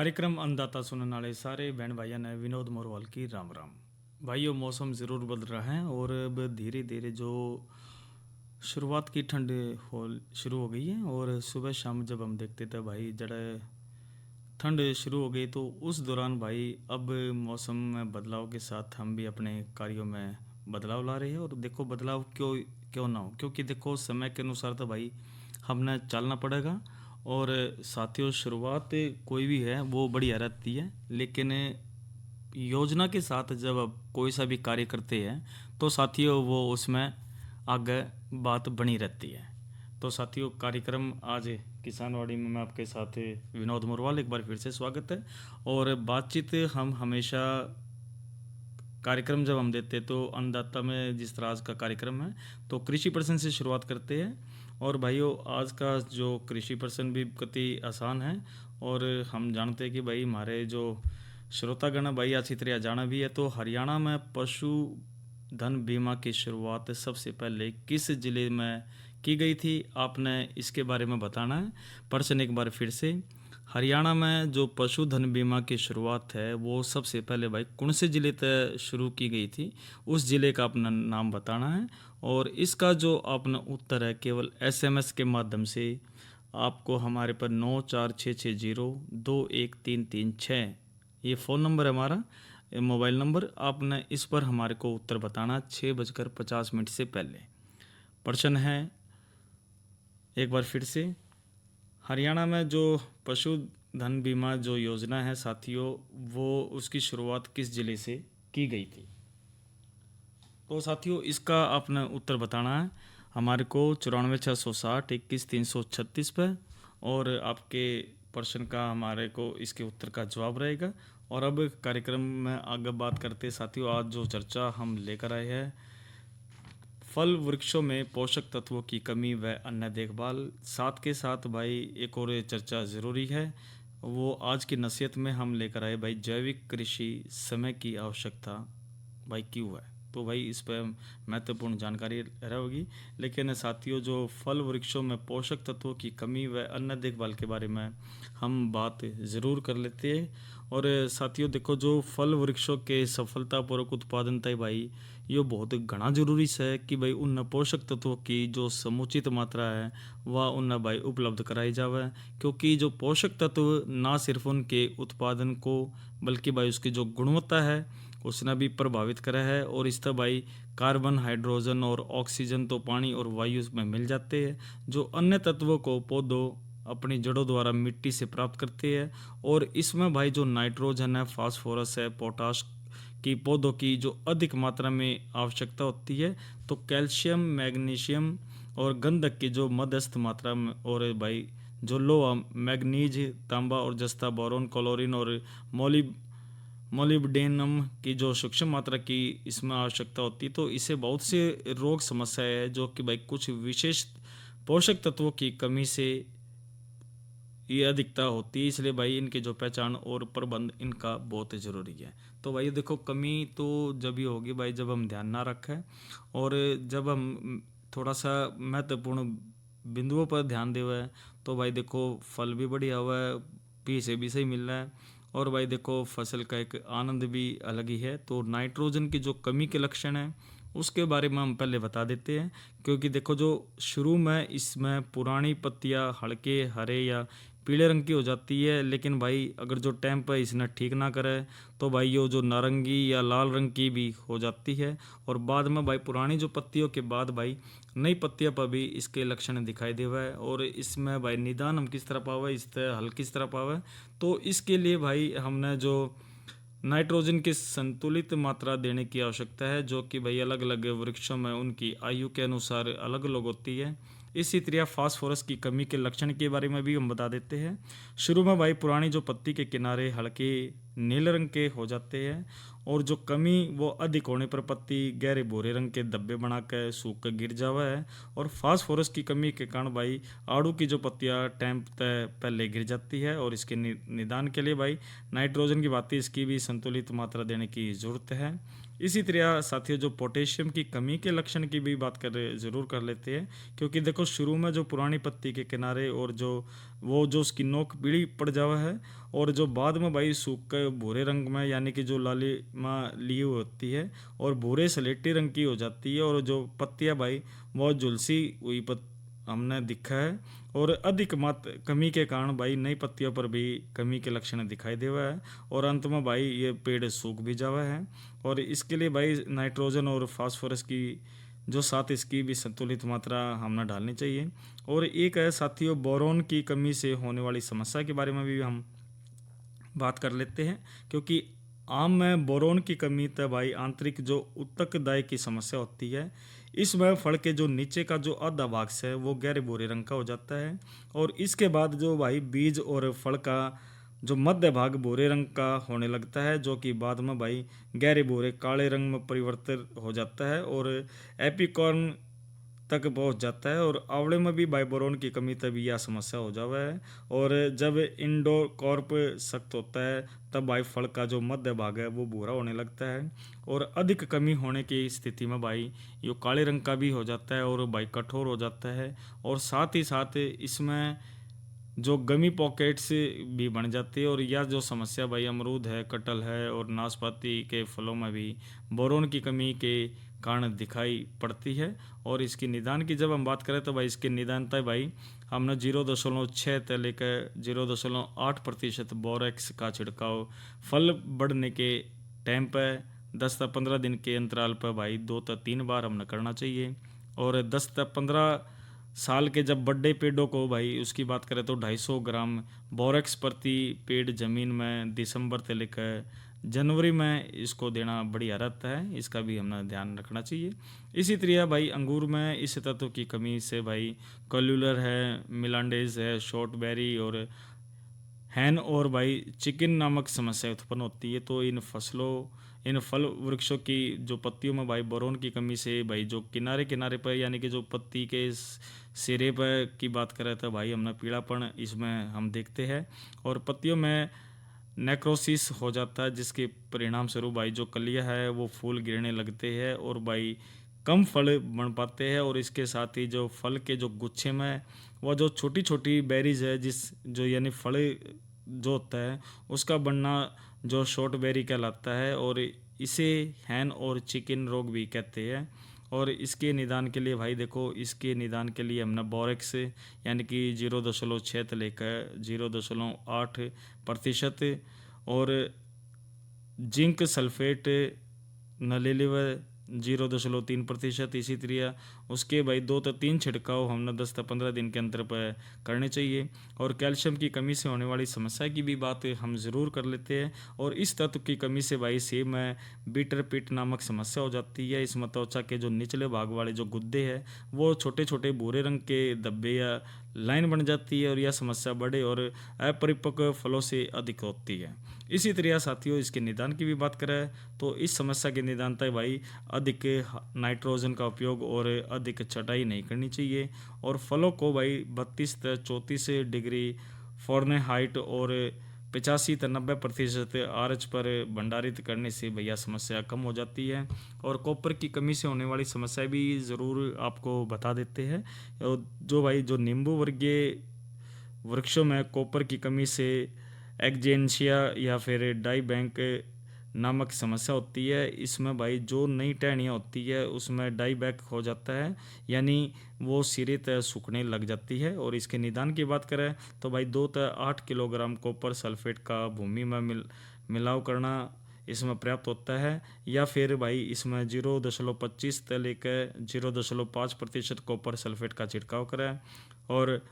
कार्यक्रम अन्नदाता सुनने वाले सारे बहन भाइयों ने विनोद मोरवाल की राम राम। भाइयों, मौसम ज़रूर बदल रहा है और अब धीरे धीरे जो शुरुआत की ठंड हो शुरू हो गई है। और सुबह शाम जब हम देखते थे भाई जड़ा ठंड शुरू हो गई, तो उस दौरान भाई अब मौसम में बदलाव के साथ हम भी अपने कार्यों में बदलाव ला रहे हैं। और देखो बदलाव क्यों क्यों ना हो, क्योंकि देखो समय के अनुसार तो भाई हमने चलना पड़ेगा। और साथियों, शुरुआत कोई भी है वो बढ़िया रहती है, लेकिन योजना के साथ जब आप कोई सा भी कार्य करते हैं तो साथियों वो उसमें आगे बात बनी रहती है। तो साथियों, कार्यक्रम आज किसानवाड़ी में मैं आपके साथ विनोद मोरवाल एक बार फिर से स्वागत है। और बातचीत हम हमेशा कार्यक्रम जब हम देते हैं तो अन्नदाता में जिस तरह आज का कार्यक्रम है तो कृषि प्रश्न से शुरुआत करते हैं। और भाइयों, आज का जो कृषि प्रश्न भी कति आसान है। और हम जानते हैं कि भाई हमारे जो श्रोतागण है भाई अच्छी तरह जाना भी है। तो हरियाणा में पशु धन बीमा की शुरुआत सबसे पहले किस जिले में की गई थी, आपने इसके बारे में बताना है। प्रश्न एक बार फिर से, हरियाणा में जो पशुधन बीमा की शुरुआत है वो सबसे पहले भाई कौन से ज़िले तय शुरू की गई थी, उस ज़िले का अपना नाम बताना है। और इसका जो अपना उत्तर है केवल एसएमएस के माध्यम से आपको हमारे पर 9460213336 ये फ़ोन नंबर है हमारा, मोबाइल नंबर। आपने इस पर हमारे को उत्तर बताना 6:50 से पहले। प्रश्न है एक बार फिर से, हरियाणा में जो पशुधन बीमा जो योजना है साथियों, वो उसकी शुरुआत किस ज़िले से की गई थी। तो साथियों इसका आपने उत्तर बताना है हमारे को 94,660,21,336 पे। और आपके प्रश्न का हमारे को इसके उत्तर का जवाब रहेगा। और अब कार्यक्रम में आगे बात करते साथियों, आज जो चर्चा हम लेकर आए हैं फल वृक्षों में पोषक तत्वों की कमी व अन्य देखभाल, साथ के साथ भाई एक और चर्चा ज़रूरी है, वो आज की नसीहत में हम लेकर आए भाई जैविक कृषि समय की आवश्यकता भाई क्यों है। तो भाई इस पर महत्वपूर्ण जानकारी रहेगी। लेकिन साथियों, जो फल वृक्षों में पोषक तत्वों की कमी व अन्य देखभाल के बारे में हम बात ज़रूर कर लेते हैं। और साथियों देखो, जो फल वृक्षों के सफलतापूर्वक उत्पादन तय भाई ये बहुत घना जरूरी है कि भाई उन पोषक तत्वों की जो समुचित मात्रा है वह उन भाई उपलब्ध कराई जावे। क्योंकि जो पोषक तत्व ना सिर्फ उनके उत्पादन को बल्कि भाई उसकी जो गुणवत्ता है उसने भी प्रभावित करा है। और इस तरह भाई कार्बन, हाइड्रोजन और ऑक्सीजन तो पानी और वायु में मिल जाते हैं, जो अन्य तत्वों को पौधों अपनी जड़ों द्वारा मिट्टी से प्राप्त करते हैं। और इसमें भाई जो नाइट्रोजन है, फास्फोरस है, पोटाश की पौधों की जो अधिक मात्रा में आवश्यकता होती है। तो कैल्शियम, मैग्नीशियम और गंधक की जो मध्यस्थ मात्रा में, और भाई जो लोहा, मैग्नीज, तांबा और जस्ता, बोरोन, क्लोरीन और मोलिब्डेनम की जो सूक्ष्म मात्रा की इसमें आवश्यकता होती है। तो इसे बहुत से रोग समस्याएं है जो कि भाई कुछ विशेष पोषक तत्वों की कमी से ये अधिकता होती है। इसलिए भाई इनकी जो पहचान और प्रबंध इनका बहुत ज़रूरी है। तो भाई देखो, कमी तो जब ही होगी भाई जब हम ध्यान ना रखें और जब हम थोड़ा सा महत्वपूर्ण बिंदुओं पर ध्यान दे हुए हैं तो भाई देखो फल भी बढ़िया हुआ है, पी से भी सही मिल रहा है। और भाई देखो फसल का एक आनंद भी अलग ही है। तो नाइट्रोजन की जो कमी के लक्षण हैं उसके बारे में हम पहले बता देते हैं। क्योंकि देखो जो शुरू में इसमें पुरानी पत्तियां हल्के हरे या पीले रंग की हो जाती है, लेकिन भाई अगर जो टाइम पर इसने ठीक ना करे तो भाई ये जो नारंगी या लाल रंग की भी हो जाती है। और बाद में भाई पुरानी जो पत्तियों के बाद भाई नई पत्तियों पर भी इसके लक्षण दिखाई दे हुआ है। और इसमें भाई निदान हम किस तरह पावे, इस तरह हल किस तरह पावे, तो इसके लिए भाई हमने जो नाइट्रोजन की संतुलित मात्रा देने की आवश्यकता है, जो कि भाई अलग अलग वृक्षों में उनकी आयु के अनुसार अलग अलग होती है। इसी तरह फास्फोरस की कमी के लक्षण के बारे में भी हम बता देते हैं। शुरू में भाई पुरानी जो पत्ती के किनारे हल्के नीले रंग के हो जाते हैं, और जो कमी वो अधिक होने पर पत्ती गहरे भूरे रंग के धब्बे बनाकर सूख कर गिर जावा है। और फास्फोरस की कमी के कारण भाई आड़ू की जो पत्तियां टाइम तय पहले गिर जाती है। और इसके निदान के लिए भाई नाइट्रोजन की बात इसकी भी संतुलित मात्रा देने की ज़रूरत है। इसी तरह साथियों जो पोटेशियम की कमी के लक्षण की भी बात कर ज़रूर कर लेते हैं, क्योंकि देखो शुरू में जो पुरानी पत्ती के किनारे और जो वो जो उसकी नोक पीली पड़ जावा है, और जो बाद में भाई सूख कर भूरे रंग में यानी कि जो लालिमा ली हुई होती है और भूरे सलेटी रंग की हो जाती है, और जो पत्तियां भाई वो झुलसी हुई हमने दिखा है। और अधिक मात्रा कमी के कारण भाई नई पत्तियों पर भी कमी के लक्षण दिखाई दे हुआ है, और अंत में भाई ये पेड़ सूख भी जावा है। और इसके लिए भाई नाइट्रोजन और फास्फोरस की जो साथ इसकी भी संतुलित मात्रा हमने डालनी चाहिए। और एक है साथियों बोरोन की कमी से होने वाली समस्या के बारे में भी हम बात कर लेते हैं, क्योंकि आम में बोरोन की कमी तो भाई आंतरिक जो उत्तकदाई की समस्या होती है, इसमें फल के जो नीचे का जो आधा भाग से है वो गहरे भूरे रंग का हो जाता है, और इसके बाद जो भाई बीज और फल का जो मध्य भाग भूरे रंग का होने लगता है, जो कि बाद में भाई गहरे भूरे काले रंग में परिवर्तित हो जाता है और एपिकॉर्न तक पहुंच जाता है। और आंवले में भी बाइबोरोन की कमी तभी यह समस्या हो जावा है, और जब इंडोकॉर्प सख्त होता है तब भाई फल का जो मध्य भाग है वो भूरा होने लगता है, और अधिक कमी होने की स्थिति में भाई ये काले रंग का भी हो जाता है और भाई कठोर हो जाता है। और साथ ही साथ इसमें जो गमी पॉकेट्स भी बन जाती है, और यह जो समस्या भाई अमरूद है, कटहल है और नाशपाती के फलों में भी बोरोन की कमी के कारण दिखाई पड़ती है। और इसकी निदान की जब हम बात करें तो भाई इसके निदान तय भाई हमने 0.6 से लेकर 0.8% बोरेक्स का छिड़काव फल बढ़ने के टाइम पर 10 से 15 दिन के अंतराल पर भाई 2 से 3 बार हमने करना चाहिए। और 10 से 15 साल के जब बड़े पेड़ों को भाई उसकी बात करें तो 250 ग्राम बोरेक्स प्रति पेड़ जमीन में दिसंबर से लेकर जनवरी में इसको देना बढ़िया रहता है, इसका भी हमें ध्यान रखना चाहिए। इसी तरह भाई अंगूर में इस तत्व की कमी से भाई कल्यूलर है, मिलांडेज है, शॉर्ट बेरी और हैन और भाई चिकन नामक समस्या उत्पन्न होती है। तो इन फल वृक्षों की जो पत्तियों में भाई बोरोन की कमी से भाई जो किनारे किनारे पर यानी कि जो पत्ती के सिरे पर की बात करें तो भाई हमने पीलापन इसमें हम देखते हैं, और पत्तियों में नेक्रोसिस हो जाता है, जिसके परिणाम स्वरूप भाई जो कलियां है वो फूल गिरने लगते हैं और भाई कम फल बन पाते हैं। और इसके साथ ही जो फल के जो गुच्छे में वो जो छोटी छोटी बेरीज है जिस जो यानी फल जो होता है उसका बनना जो शॉर्ट बेरी कहलाता है, और इसे हैन और चिकन रोग भी कहते हैं। और इसके निदान के लिए भाई देखो इसके निदान के लिए हमने बोरेक्स यानी कि 0.6 से लेकर 0.8% और जिंक सल्फेट नलीलिवर 0.3%। इसी तरह उसके भाई 2 से 3 छिड़काव हमने 10 से 15 दिन के अंतर पर करने चाहिए। और कैल्शियम की कमी से होने वाली समस्या की भी बात हम ज़रूर कर लेते हैं, और इस तत्व की कमी से भाई सेब में बीटर पिट नामक समस्या हो जाती है। इसमें त्वचा के जो निचले भाग वाले जो गुद्दे हैं वो छोटे छोटे भूरे रंग के धब्बे या लाइन बन जाती है, और यह समस्या बड़े और अपरिपक्व फलों से अधिक होती है। इसी तरह साथियों इसके निदान की भी बात करें तो इस समस्या के निदान तय भाई अधिक नाइट्रोजन का उपयोग और अधिक छटाई नहीं करनी चाहिए, और फलों को भाई 32 से 34 डिग्री फ़ारेनहाइट और 85 से 90% RH पर भंडारित करने से भैया समस्या कम हो जाती है। और कॉपर की कमी से होने वाली समस्या भी ज़रूर आपको बता देते हैं। और जो भाई जो नींबू वर्गीय वृक्षों में कॉपर की कमी से एक्जेंशिया या फिर डाई बैंक नामक समस्या होती है। इसमें भाई जो नई टहनियाँ होती है उसमें डाई बैक हो जाता है, यानी वो सिरे तय सूखने लग जाती है। और इसके निदान की बात करें तो भाई 2 से 8 किलोग्राम कॉपर सल्फेट का भूमि में मिलाव करना इसमें पर्याप्त होता है, या फिर भाई इसमें 0.25 से लेकर 0.5% कॉपर सल्फेट का छिड़काव करें। और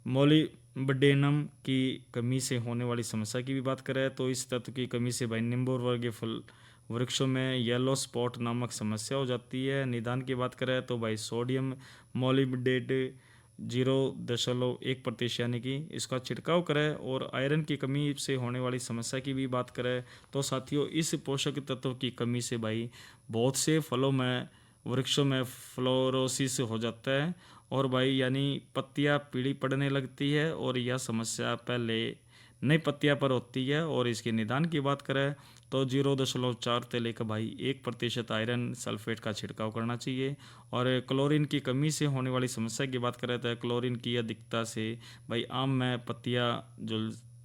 मोलिब्डेनम की कमी से होने वाली समस्या की भी बात करें तो इस तत्व की कमी से भाई नींबू वर्गीय फल वृक्षों में येलो स्पॉट नामक समस्या हो जाती है। निदान की बात करें तो भाई सोडियम मोलिब्डेट 0.1% यानी कि इसका छिड़काव करें। और आयरन की कमी से होने वाली समस्या की भी बात करें तो साथियों इस पोषक तत्व की कमी से भाई बहुत से फलों में वृक्षों में फ्लोरोसिस हो जाता है, और भाई यानी पत्तियां पीली पड़ने लगती है, और यह समस्या पहले नई पत्तियां पर होती है। और इसके निदान की बात करें तो 0.4 से लेकर भाई 1% आयरन सल्फेट का छिड़काव करना चाहिए। और क्लोरीन की कमी से होने वाली समस्या की बात करें तो क्लोरीन की अधिकता से भाई आम में पत्तियां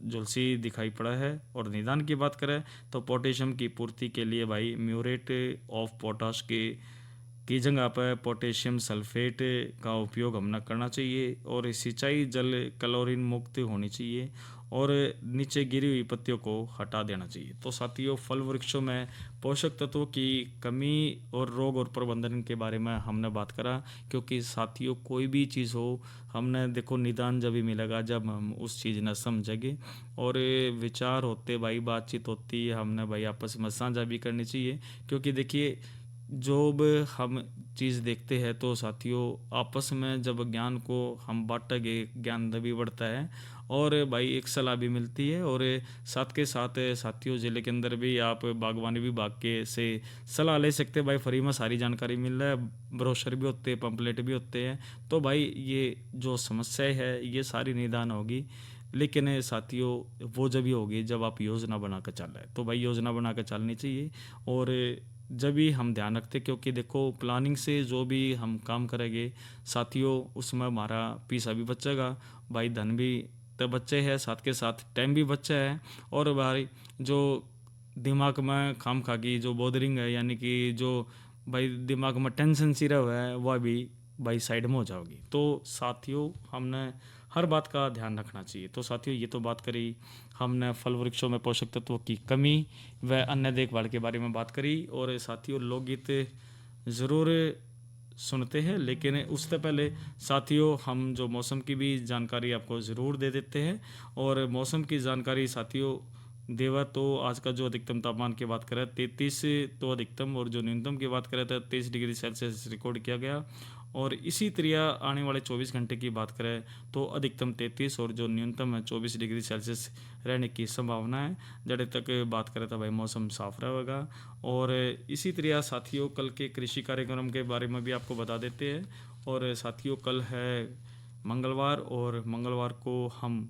झुलसी दिखाई पड़ा है। और निदान की बात करें तो पोटेशियम की पूर्ति के लिए भाई म्यूरेट ऑफ पोटाश की जगह पर पोटेशियम सल्फेट का उपयोग हम न करना चाहिए। और सिंचाई जल क्लोरीन मुक्त होनी चाहिए और नीचे गिरी हुई पत्तियों को हटा देना चाहिए। तो साथियों, फल वृक्षों में पोषक तत्वों की कमी और रोग और प्रबंधन के बारे में हमने बात करा। क्योंकि साथियों, कोई भी चीज़ हो, हमने देखो निदान जब भी मिलेगा जब हम उस चीज़ न समझेंगे। और विचार होते भाई, बातचीत होती है, हमने भाई आपस में साझा भी करनी चाहिए। क्योंकि देखिए, जब हम चीज़ देखते हैं तो साथियों, आपस में जब ज्ञान को हम बांटेंगे, ज्ञान तभी बढ़ता है और भाई एक सलाह भी मिलती है। और साथ के साथ साथियों, ज़िले के अंदर भी आप बागवानी विभाग के से सलाह ले सकते हैं। भाई फ्री में सारी जानकारी मिल रहा है, ब्रोशर भी होते हैं, पंपलेट भी होते हैं। तो भाई ये जो समस्या है ये सारी निदान होगी। लेकिन साथियों, वो जब ही होगी जब आप योजना बना कर चल रहे हैं। तो भाई योजना बना कर चलनी चाहिए और जब भी हम ध्यान रखते, क्योंकि देखो प्लानिंग से जो भी हम काम करेंगे साथियों, उसमें हमारा पैसा भी बचेगा, भाई धन भी तो बच्चे है, साथ के साथ टाइम भी बच्चा है। और भाई जो दिमाग में खाम खा की जो बोदरिंग है, यानी कि जो भाई दिमाग में टेंशन सी रहा है, वह भी भाई साइड में हो जाओगी। तो साथियों, हमने हर बात का ध्यान रखना चाहिए। तो साथियों, ये तो बात करी हमने फल वृक्षों में पोषक तत्वों की कमी व अन्य देखभाल के बारे में बात करी। और साथियों, लोकगीत ज़रूर सुनते हैं, लेकिन उससे पहले साथियों हम जो मौसम की भी जानकारी आपको ज़रूर दे देते हैं। और मौसम की जानकारी साथियों देवा, तो आज का जो अधिकतम तापमान की बात करें 33 तो अधिकतम, और जो न्यूनतम की बात करें तो 23 डिग्री सेल्सियस रिकॉर्ड किया गया। और इसी तरह आने वाले 24 घंटे की बात करें तो अधिकतम 33 और जो न्यूनतम है 24 डिग्री सेल्सियस रहने की संभावना है। जड़े तक बात करें तो भाई मौसम साफ रहेगा। और इसी तरह साथियों, कल के कृषि कार्यक्रम के बारे में भी आपको बता देते हैं। और साथियों, कल है मंगलवार और मंगलवार को हम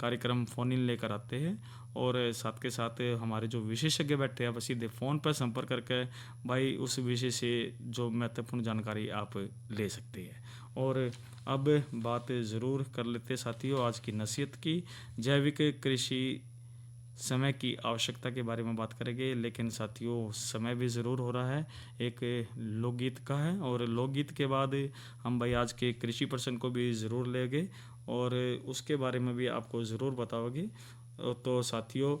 कार्यक्रम फ़ोन इन लेकर आते हैं। और साथ के साथ हमारे जो विशेषज्ञ बैठते हैं, आप सीधे फ़ोन पर संपर्क करके भाई उस विषय से जो महत्वपूर्ण जानकारी आप ले सकते हैं। और अब बात ज़रूर कर लेते साथियों आज की नसीहत की। जैविक कृषि समय की आवश्यकता के बारे में बात करेंगे, लेकिन साथियों समय भी ज़रूर हो रहा है, एक लोकगीत का है। और लोकगीत के बाद हम भाई आज के कृषि पर्सन को भी ज़रूर लेंगे और उसके बारे में भी आपको ज़रूर बताओगे। तो साथियों,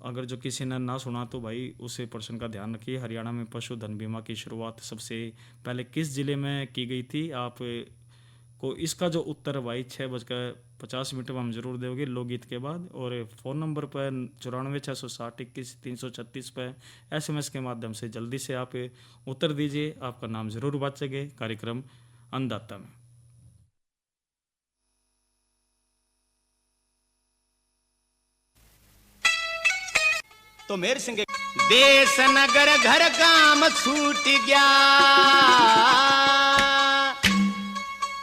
अगर जो किसी ने ना सुना तो भाई उस पर्सन का ध्यान रखिए। हरियाणा में पशुधन बीमा की शुरुआत सबसे पहले किस ज़िले में की गई थी, आप को इसका जो उत्तर भाई 6:50 में हम जरूर देंगे लोकगीत के बाद। और फ़ोन नंबर पर 94 660 21 336 पर SMS के माध्यम से जल्दी से आप उत्तर दीजिए, आपका नाम ज़रूर बाँचेंगे कार्यक्रम अन्नदाता में। तो मेरे संग देश नगर घर काम छूट गया,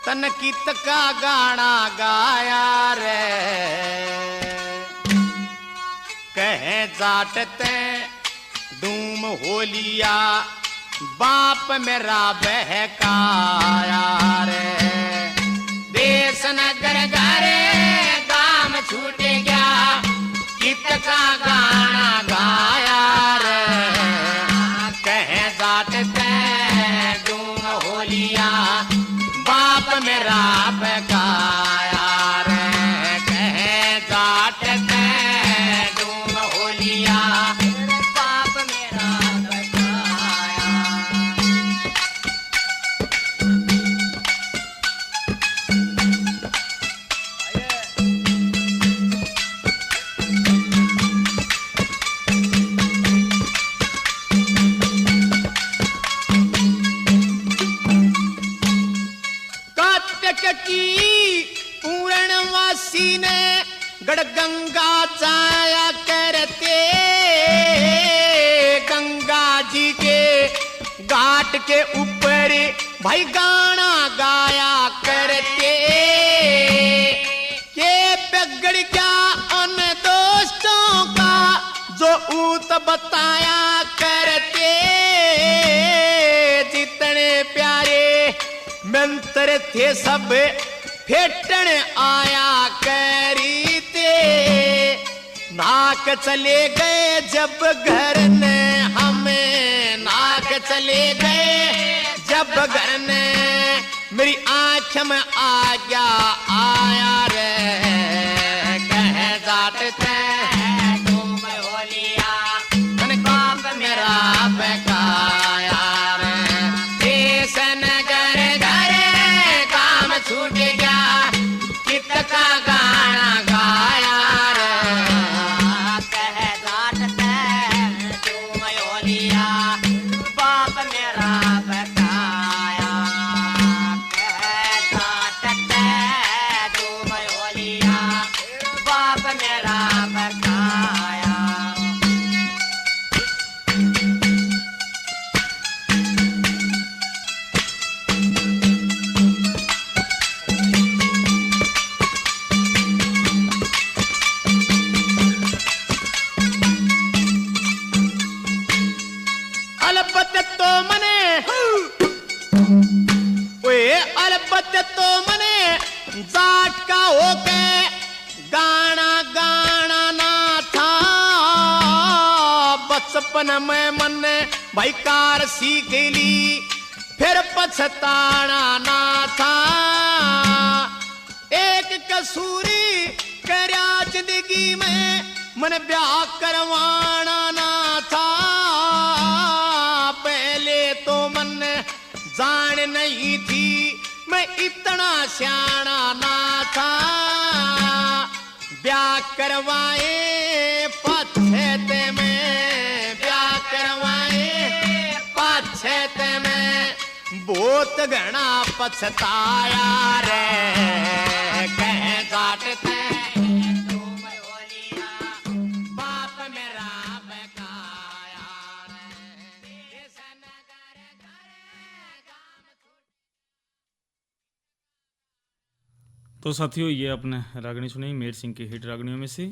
तन कित का गाना गाया रे, कहे जाटते डूम हो लिया बाप मेरा बहकाया रे। देश नगर घर काम छूट गया, कित का गाना गाया रे, कहे जाटते डूम हो लिया बाप मेरा बहकाया रे, कहे जाटते डूम हो लिया बाप मेरा बहकाया। की पूर्णवासी ने गढ़गंगा छाया करते, गंगा जी के घाट के ऊपर भाई गाना गाया करते, के पगड़ क्या उन दो पूत बताया करते जितने प्यारे मंत्र थे सब फेटन आया करी ते नाक चले गए जब घर ने हमें नाक चले गए जब घर ने मेरी आंख में आ गया आया रे कह जाटते तुम होलिया मन बाप मेरा बकाया रे देश नगर घर काम छूट गया कित का गाना गाया रे कह जाटते तुम होलिया बाप मेरा बकाया कह जाटते तुम होलिया बाप मेरा बकाया अलबत तो मने ओए अलबत तो मने जाट का होके गाना गाना ना था बचपन में मन भाई कार सीख ली फिर पछताना ना था एक कसूरी करया जिंदगी में मन ब्याह करवाना ना था पहले तो मन जान नहीं थी मैं इतना सियाना ना था ब्याह करवाए पछते में ब्याह करवाए पछते में बहुत घना पछताया रे कह जाटते तुम होलिया बाप मेरा बकाया रे देश नगर घर काम तो साथियों ये आपने रागनी सुनी मेर सिंह की हिट रागनियों में से।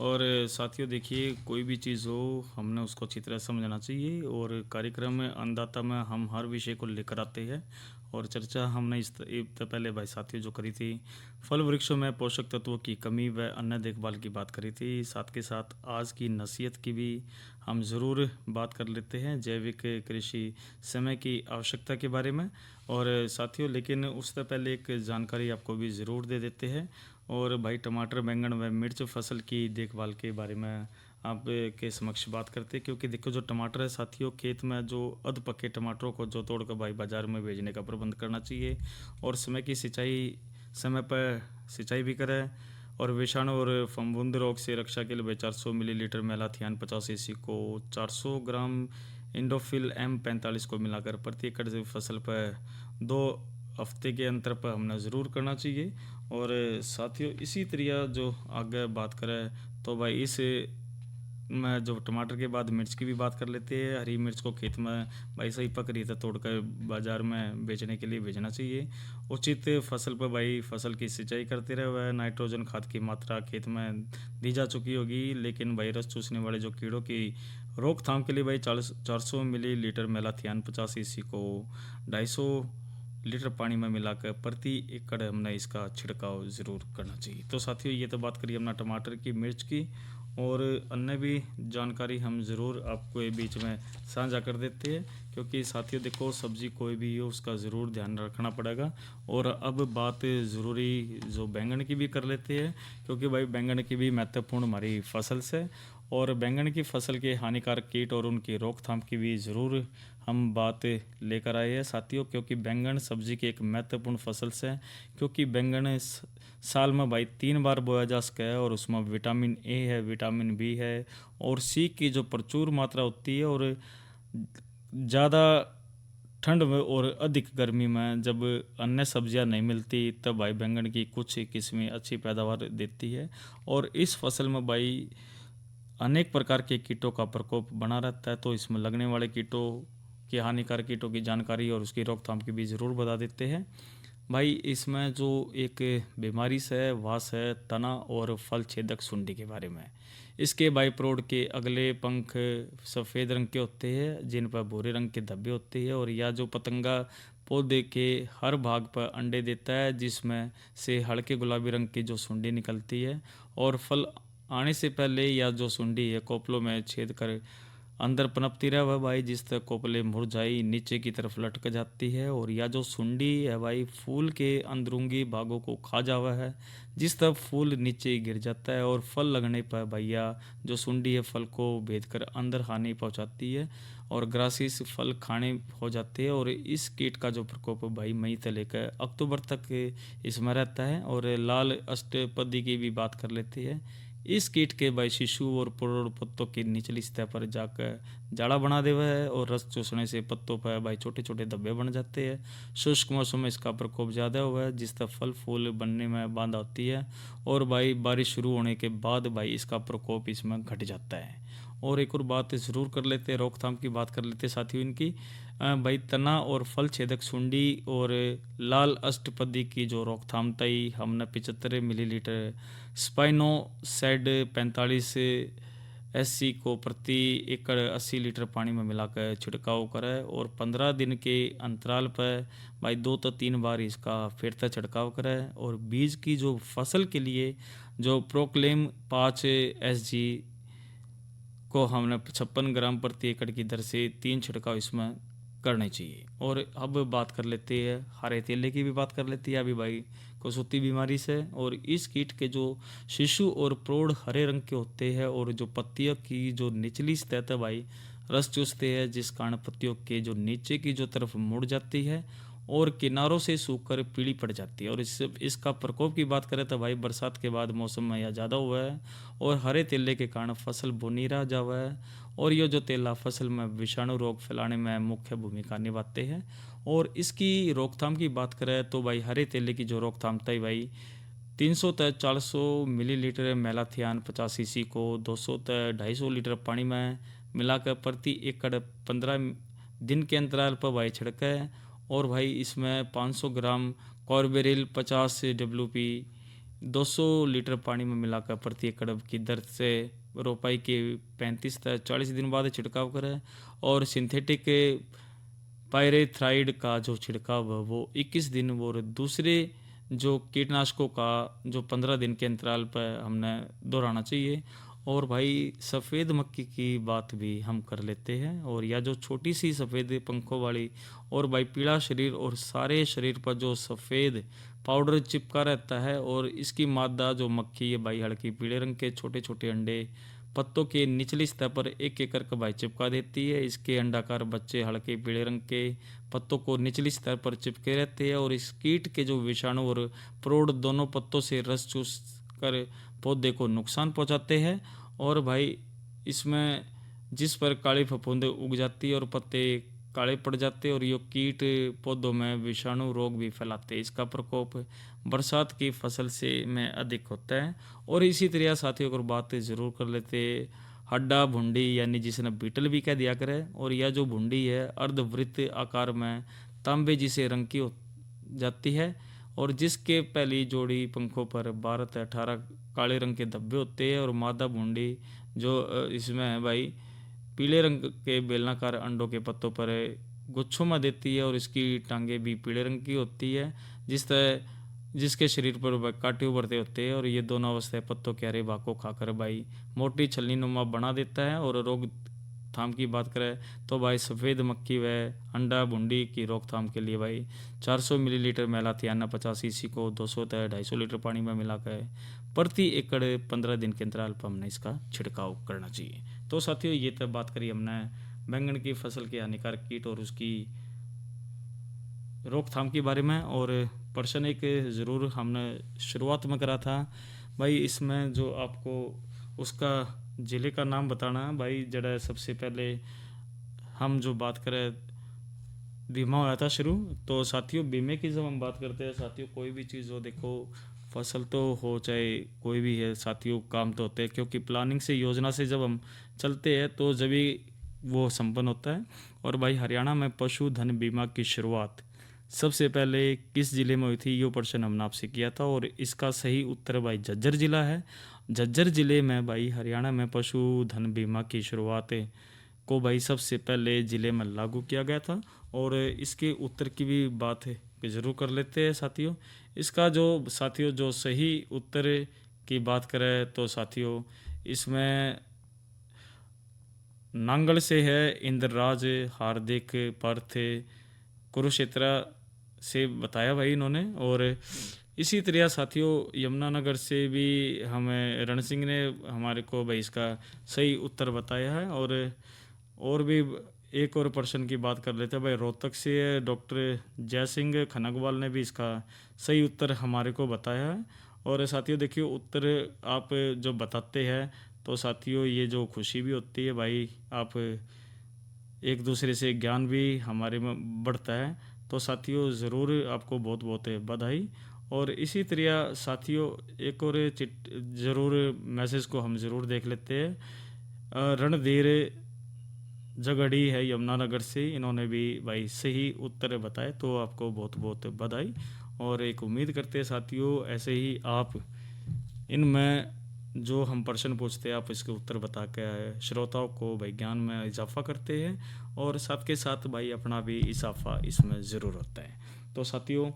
और साथियों देखिए कोई भी चीज़ हो हमने उसको अच्छी तरह समझना चाहिए। और कार्यक्रम में अन्नदाता में हम हर विषय को लेकर आते हैं और चर्चा हमने इस पहले भाई साथियों जो करी थी फल वृक्षों में पोषक तत्वों की कमी व अन्य देखभाल की बात करी थी। साथ के साथ आज की नसीहत की भी हम ज़रूर बात कर लेते हैं जैविक कृषि समय की आवश्यकता के बारे में। और साथियों लेकिन उससे पहले एक जानकारी आपको भी ज़रूर दे देते हैं। और भाई टमाटर बैंगन व मिर्च फसल की देखभाल के बारे में आप के समक्ष बात करते हैं क्योंकि देखो जो टमाटर है साथियों खेत में जो अध पके टमाटरों को जो तोड़कर भाई बाज़ार में भेजने का प्रबंध करना चाहिए और समय की सिंचाई समय पर सिंचाई भी करें। और विषाणु और फफूंद रोग से रक्षा के लिए भाई 400 मिलीलीटर मेलाथियान 50 ईसी को 400 ग्राम इंडोफिल M45 को मिलाकर प्रति एकड़ फसल पर 2 हफ्ते के अंतर पर हमने ज़रूर करना चाहिए। और साथियों इसी तरह जो आगे बात करें तो भाई इस में जो टमाटर के बाद मिर्च की भी बात कर लेते हैं। हरी मिर्च को खेत में भाई सही पक रही है तो तोड़कर बाज़ार में बेचने के लिए भेजना चाहिए। उचित फसल पर भाई फसल की सिंचाई करते रहे। वह नाइट्रोजन खाद की मात्रा खेत में दी जा चुकी होगी लेकिन भाई रस चूसने वाले जो कीड़ों की रोकथाम के लिए भाई 400 मिलीलीटर मेलाथियान 50 ईसी को 250 लीटर पानी में मिलाकर प्रति एकड़ हमने इसका छिड़काव ज़रूर करना चाहिए। तो साथियों ये तो बात करिए अपना टमाटर की मिर्च की और अन्य भी जानकारी हम ज़रूर आपको ये बीच में साझा कर देते हैं क्योंकि साथियों देखो सब्जी कोई भी हो उसका ज़रूर ध्यान रखना पड़ेगा। और अब बात ज़रूरी जो बैंगन की भी कर लेते हैं क्योंकि भाई बैंगन की भी महत्वपूर्ण हमारी फसल से और बैंगन की फसल के हानिकारक कीट और उनकी रोकथाम की भी ज़रूर हम बात लेकर आए हैं साथियों क्योंकि बैंगन सब्जी की एक महत्वपूर्ण फसल से क्योंकि बैंगन साल में भाई 3 बार बोया जा सके है और उसमें विटामिन ए है विटामिन बी है और सी की जो प्रचुर मात्रा होती है। और ज़्यादा ठंड में और अधिक गर्मी में जब अन्य सब्जियां नहीं मिलती तब भाई बैंगन की कुछ किस्में अच्छी पैदावार देती है। और इस फसल में भाई अनेक प्रकार के कीटों का प्रकोप बना रहता है तो इसमें लगने वाले कीटों के हानिकारक कीटों की जानकारी और उसकी रोकथाम की भी ज़रूर बता देते हैं। भाई इसमें जो एक बीमारी से वास है तना और फल छेदक सुंडी के बारे में। इसके बाई प्रोड के अगले पंख सफ़ेद रंग के होते हैं जिन पर भूरे रंग के धब्बे होते हैं, और यह जो पतंगा पौधे के हर भाग पर अंडे देता है जिसमें से हल्के गुलाबी रंग की जो सुंडी निकलती है, और फल आने से पहले यह जो सुंडी है कोपलों में छेद कर अंदर पनपती रहे वह भाई, जिस तक कोपले मुरझाई नीचे की तरफ लटक जाती है, और यह जो सुंडी है भाई फूल के अंदरूंगी भागों को खा जावा है जिस तक फूल नीचे गिर जाता है, और फल लगने पर भैया जो सुंडी है फल को भेद कर अंदर हानि पहुंचाती है और ग्रासिस फल खाने हो जाते हैं। और इस कीट का जो प्रकोप भाई मई से लेकर अक्टूबर तक इसमें रहता है। और लाल अष्टपदी की भी बात कर लेते हैं। इस कीट के भाई शिशु और प्रौढ़ पत्तों की निचली सतह पर जाकर जाड़ा बना देवा है, और रस चूसने से पत्तों पर भाई छोटे छोटे धब्बे बन जाते हैं। शुष्क मौसम में इसका प्रकोप ज़्यादा हुआ है जिस तरह फल फूल बनने में बाधा होती है, और भाई बारिश शुरू होने के बाद भाई इसका प्रकोप इसमें घट जाता है। और एक और बात ज़रूर कर लेते हैं, रोकथाम की बात कर लेते हैं साथियों इनकी। भाई तना और फल छेदक सुंडी और लाल अष्टपदी की जो रोकथाम तय हमने 75 मिलीलीटर स्पाइनोसैड 45 SC को प्रति एकड़ 80 लीटर पानी में मिलाकर छिड़काव करें, और 15 दिन के अंतराल पर भाई 2 से 3 बार इसका फिर से छिड़काव करें। और बीज की जो फसल के लिए जो प्रोक्लेम 5 SG को हमने 56 ग्राम प्रति एकड़ की दर से 3 छिड़काव इसमें करने चाहिए। और अब बात कर लेते हैं हरे तेले की भी बात कर लेती है अभी भाई कसौती बीमारी से। और इस कीट के जो शिशु और प्रौढ़ हरे रंग के होते हैं, और जो पत्तियों की जो निचली सतह भाई रस चूसते हैं जिस कारण पत्तियों के जो नीचे की जो तरफ मुड़ जाती है और किनारों से सूखकर पीली पड़ जाती है। और इसका प्रकोप की बात करें तो भाई बरसात के बाद मौसम में यह ज़्यादा हुआ है, और हरे तेले के कारण फसल बुनी रह जावा है, और ये जो तेला फसल में विषाणु रोग फैलाने में मुख्य भूमिका निभाते हैं। और इसकी रोकथाम की बात करें तो भाई हरे तेले की जो रोकथाम तय भाई 300 से 400 मिलीलीटर मेलाथियान 50 CC को 200 से 250 लीटर पानी में मिलाकर प्रति एकड़ 15 दिन के अंतराल पर भाई छिड़कें। और भाई इसमें 500 ग्राम कॉर्बेरिल 50 WP 200 लीटर पानी में मिलाकर प्रति एकड़ की दर से रोपाई के 35 से 40 दिन बाद छिड़काव करें। और सिंथेटिक पायरेथ्राइड का जो छिड़काव है वो 21 दिन और दूसरे जो कीटनाशकों का जो 15 दिन के अंतराल पर हमने दोहराना चाहिए। और भाई सफ़ेद मक्खी की बात भी हम कर लेते हैं। और यह जो छोटी सी सफ़ेद पंखों वाली और भाई पीला शरीर और सारे शरीर पर जो सफ़ेद पाउडर चिपका रहता है, और इसकी मादा जो मक्खी है भाई हल्की पीले रंग के छोटे छोटे अंडे पत्तों के निचली सतह पर एक एक करके भाई चिपका देती है। इसके अंडाकार बच्चे हल्के पीले रंग के पत्तों को निचली सतह पर चिपके रहते हैं, और इस कीट के जो विषाणु और प्रौढ़ दोनों पत्तों से रस चूस कर पौधे को नुकसान पहुंचाते हैं। और भाई इसमें जिस पर काली फफूंद उग जाती है और पत्ते काले पड़ जाते हैं, और ये कीट पौधों में विषाणु रोग भी फैलाते हैं। इसका प्रकोप बरसात की फसल से में अधिक होता है। और इसी तरह साथियों को बात ज़रूर कर लेते हड्डा भुंडी यानी जिसने बीटल भी कह दिया करे। और यह जो भुंडी है अर्धवृत्त आकार में तांबे जिसे रंग की हो जाती है, और जिसके पहली जोड़ी पंखों पर 12 से 18 काले रंग के धब्बे होते हैं। और मादा भुंडी जो इसमें है भाई पीले रंग के बेलनाकार अंडों के पत्तों पर गुच्छों में देती है, और इसकी टांगें भी पीले रंग की होती है जिसके शरीर पर कांटे उभरते होते हैं। और ये दोनों अवस्थाएं पत्तों के हरे भाग को खाकर भाई मोटी छलनी नुमा बना देता है। और रोकथाम की बात करें तो भाई सफ़ेद मक्खी व अंडा भुंडी की रोकथाम के लिए भाई 400 मिलीलीटर मेलाथियाना 50 CC को 200 से 250 लीटर पानी में मिलाकर प्रति एकड़ 15 दिन के अंतराल पर हमने इसका छिड़काव करना चाहिए। तो साथियों ये तब बात करी हमने बैंगन की फसल के हानिकारक कीट और उसकी रोकथाम के बारे में। और प्रश्न एक ज़रूर हमने शुरुआत में करा था भाई, इसमें जो आपको उसका ज़िले का नाम बताना है भाई। जड़ा सबसे पहले हम जो बात करें बीमा हुआ था शुरू, तो साथियों बीमे की जब हम बात करते हैं साथियों कोई भी चीज़ हो, देखो फसल तो हो चाहे कोई भी है साथियों काम तो होते हैं, क्योंकि प्लानिंग से योजना से जब हम चलते हैं तो जब वो संपन्न होता है। और भाई हरियाणा में पशुधन बीमा की शुरुआत सबसे पहले किस ज़िले में हुई थी, ये प्रश्न हमने आपसे किया था और इसका सही उत्तर भाई झज्जर ज़िला है। झज्जर ज़िले में भाई हरियाणा में पशुधन बीमा की शुरुआत को भाई सबसे पहले ज़िले में लागू किया गया था। और इसके उत्तर की भी बात है कि ज़रूर कर लेते हैं साथियों। इसका जो साथियों जो सही उत्तर की बात करें तो साथियों इसमें नांगल से है इंद्रराज, हार्दिक, पर्थ, कुरुक्षेत्र से बताया भाई इन्होंने। और इसी तरह साथियों यमुनानगर से भी हमें रण सिंह ने हमारे को भाई इसका सही उत्तर बताया है। और भी एक और प्रश्न की बात कर लेते हैं भाई, रोहतक से डॉक्टर जय सिंह खनगवाल ने भी इसका सही उत्तर हमारे को बताया है। और साथियों देखिए उत्तर आप जो बताते हैं तो साथियों ये जो खुशी भी होती है भाई, आप एक दूसरे से ज्ञान भी हमारे में बढ़ता है। तो साथियों ज़रूर आपको बहुत बहुत बधाई। और इसी तरह साथियों एक और चिट ज़रूर मैसेज को हम ज़रूर देख लेते हैं। रणधीर जगड़ी है यमुनानगर से, इन्होंने भी भाई सही उत्तर बताए, तो आपको बहुत बहुत बधाई। और एक उम्मीद करते हैं साथियों ऐसे ही आप इनमें जो हम प्रश्न पूछते हैं आप इसके उत्तर बता के श्रोताओं को भाई ज्ञान में इजाफा करते हैं और साथ के साथ भाई अपना भी इजाफा इसमें ज़रूर होता है। तो साथियों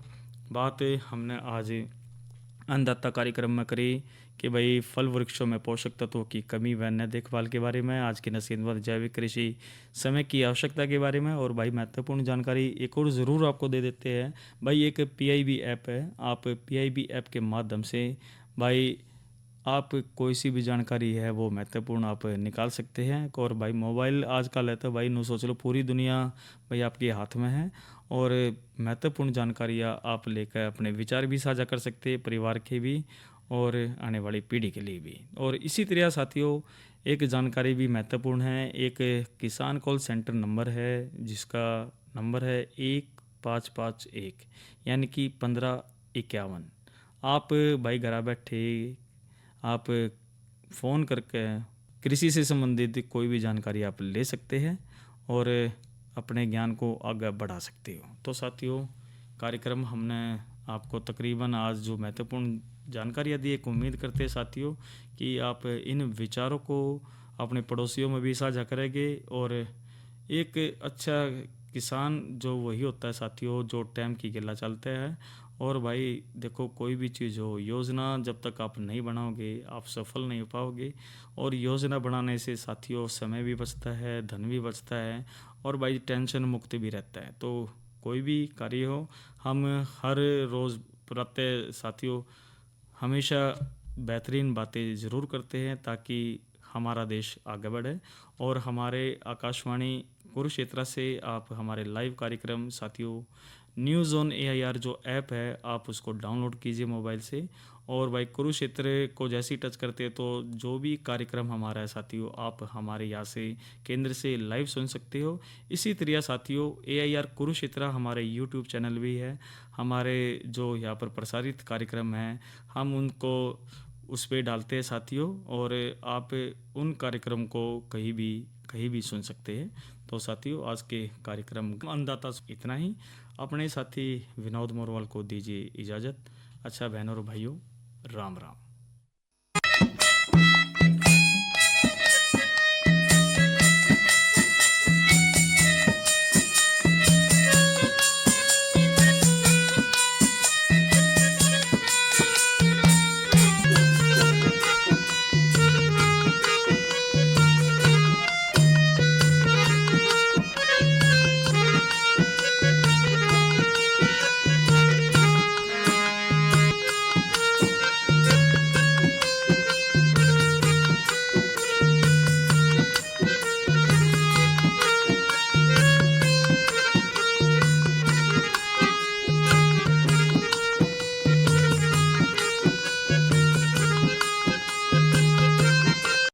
बात हमने आज अन्नदाता कार्यक्रम में करी कि भाई फल वृक्षों में पोषक तत्वों की कमी व न देखभाल के बारे में, आज की नसीहत जैविक कृषि समय की आवश्यकता के बारे में। और भाई महत्वपूर्ण जानकारी एक और ज़रूर आपको दे देते हैं भाई, एक PIB ऐप है, आप PIB ऐप के माध्यम से भाई आप कोई सी भी जानकारी है वो महत्वपूर्ण आप निकाल सकते हैं। और भाई मोबाइल आजकल है तो भाई नो सोच लो पूरी दुनिया भाई आपके हाथ में है और महत्वपूर्ण जानकारियाँ आप लेकर अपने विचार भी साझा कर सकते हैं, परिवार के भी और आने वाली पीढ़ी के लिए भी। और इसी तरह साथियों एक जानकारी भी महत्वपूर्ण है, एक किसान कॉल सेंटर नंबर है जिसका नंबर है 1551 यानी कि 1551। आप भाई घर बैठे आप फ़ोन करके कृषि से संबंधित कोई भी जानकारी आप ले सकते हैं और अपने ज्ञान को आगे बढ़ा सकते हो। तो साथियों कार्यक्रम हमने आपको तकरीबन आज जो महत्वपूर्ण जानकारियाँ दी, एक उम्मीद करते हैं साथियों कि आप इन विचारों को अपने पड़ोसियों में भी साझा करेंगे। और एक अच्छा किसान जो वही होता है साथियों जो टाइम की गिला चलता है। और भाई देखो कोई भी चीज़ हो, योजना जब तक आप नहीं बनाओगे आप सफल नहीं हो पाओगे। और योजना बनाने से साथियों समय भी बचता है, धन भी बचता है और भाई टेंशन मुक्त भी रहता है। तो कोई भी कार्य हो हम हर रोज़ प्रत्येक साथियों हमेशा बेहतरीन बातें ज़रूर करते हैं ताकि हमारा देश आगे बढ़े। और हमारे आकाशवाणी कुरुक्षेत्र से आप हमारे लाइव कार्यक्रम साथियों न्यूज़ ऑन AIR जो ऐप है आप उसको डाउनलोड कीजिए मोबाइल से। और भाई कुरुक्षेत्र को जैसे ही टच करते हैं तो जो भी कार्यक्रम हमारा है साथियों आप हमारे यहाँ से केंद्र से लाइव सुन सकते हो। इसी तरह साथियों AIR कुरुक्षेत्र हमारे YouTube चैनल भी है, हमारे जो यहाँ पर प्रसारित कार्यक्रम हैं हम उनको उस पर डालते हैं साथियों और आप उन कार्यक्रम को कहीं भी सुन सकते हैं। तो साथियों आज के कार्यक्रम अन्नदाता इतना ही। अपने साथी विनोद मोरवाल को दीजिए इजाज़त। अच्छा बहनों और भाइयों, राम राम।